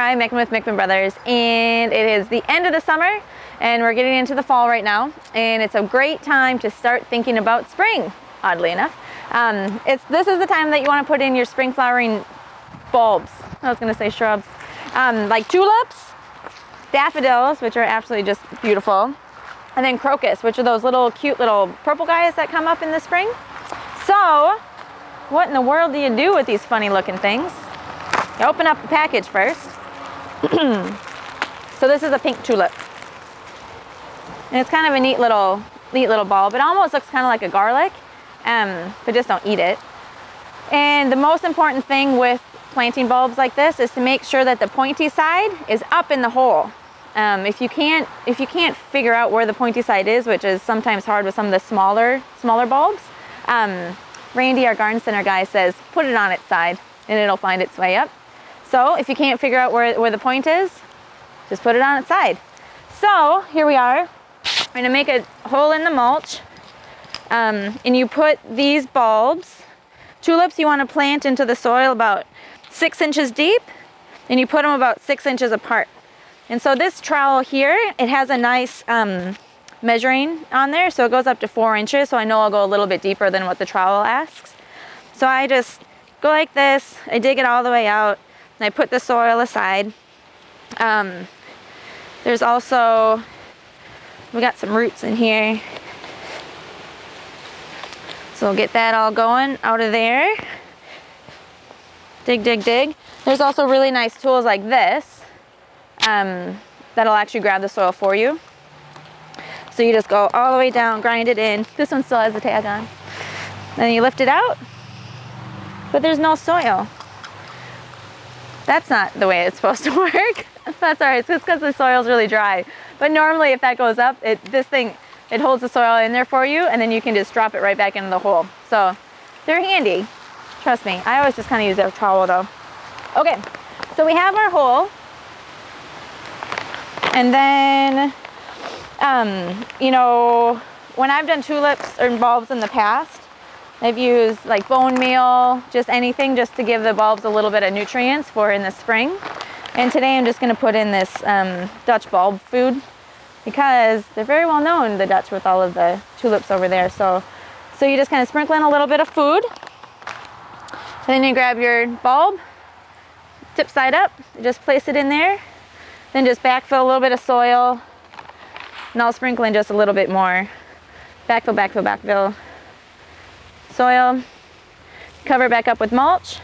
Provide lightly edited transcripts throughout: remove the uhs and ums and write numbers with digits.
Hi, Mickman with Mickman Brothers, and it is the end of the summer and we're getting into the fall right now, and it's a great time to start thinking about spring, oddly enough. This is the time that you want to put in your spring flowering bulbs. I was going to say shrubs. Like tulips, daffodils, which are absolutely just beautiful, and then crocus, which are those little cute little purple guys that come up in the spring. So, what in the world do you do with these funny looking things? You open up the package first. So this is a pink tulip. And it's kind of a neat little bulb. It almost looks kind of like a garlic, but just don't eat it. And the most important thing with planting bulbs like this is to make sure that the pointy side is up in the hole. If you can't figure out where the pointy side is, which is sometimes hard with some of the smaller bulbs, Randy, our garden center guy, says put it on its side and it'll find its way up. So if you can't figure out where the point is, just put it on its side. So here we are. I'm gonna make a hole in the mulch, and you put these bulbs, tulips, you want to plant into the soil about 6 inches deep, and you put them about 6 inches apart. And so this trowel here, it has a nice measuring on there, so it goes up to 4 inches, so I know I'll go a little bit deeper than what the trowel asks. So I just go like this, I dig it all the way out, and I put the soil aside. There's also, we got some roots in here, so we'll get that all going out of there. Dig, dig, dig. There's also really nice tools like this that'll actually grab the soil for you. So you just go all the way down, grind it in. This one still has the tag on. Then you lift it out, but there's no soil. That's not the way it's supposed to work. That's all right, it's just because the soil's really dry. But normally if that goes up, it holds the soil in there for you, and then you can just drop it right back into the hole. So they're handy, trust me. I always just kind of use a trowel though. Okay, so we have our hole. And then, you know, when I've done tulips or bulbs in the past, I've used like bone meal, just anything just to give the bulbs a little bit of nutrients for in the spring. And today I'm just going to put in this Dutch bulb food because they're very well known, the Dutch, with all of the tulips over there. So you just kind of sprinkle in a little bit of food. Then you grab your bulb, tip side up, just place it in there. Then just backfill a little bit of soil, and I'll sprinkle in just a little bit more. Backfill, backfill, backfill. Soil, cover it back up with mulch,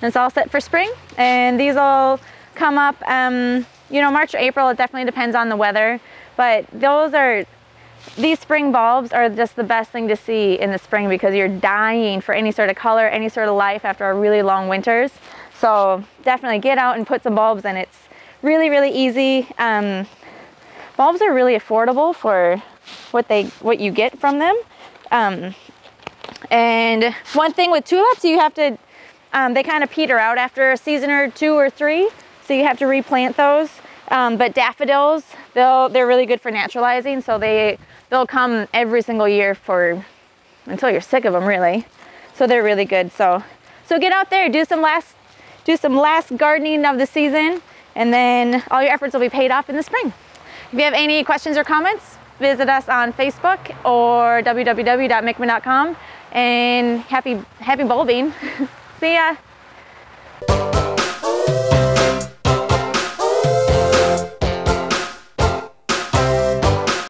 and it's all set for spring. And these will come up, you know, March or April. It definitely depends on the weather, but these spring bulbs are just the best thing to see in the spring because you're dying for any sort of color, any sort of life after our really long winters. So definitely get out and put some bulbs in. It's really, really easy. Bulbs are really affordable for what you get from them. And one thing with tulips, you have to, they kind of peter out after a season or 2 or 3, so you have to replant those. But daffodils, they're really good for naturalizing, so they'll come every single year until you're sick of them, really. So they're really good. So get out there, do some last gardening of the season, and then all your efforts will be paid off in the spring. If you have any questions or comments, visit us on Facebook or www.mickman.com, and happy bulbing. See ya.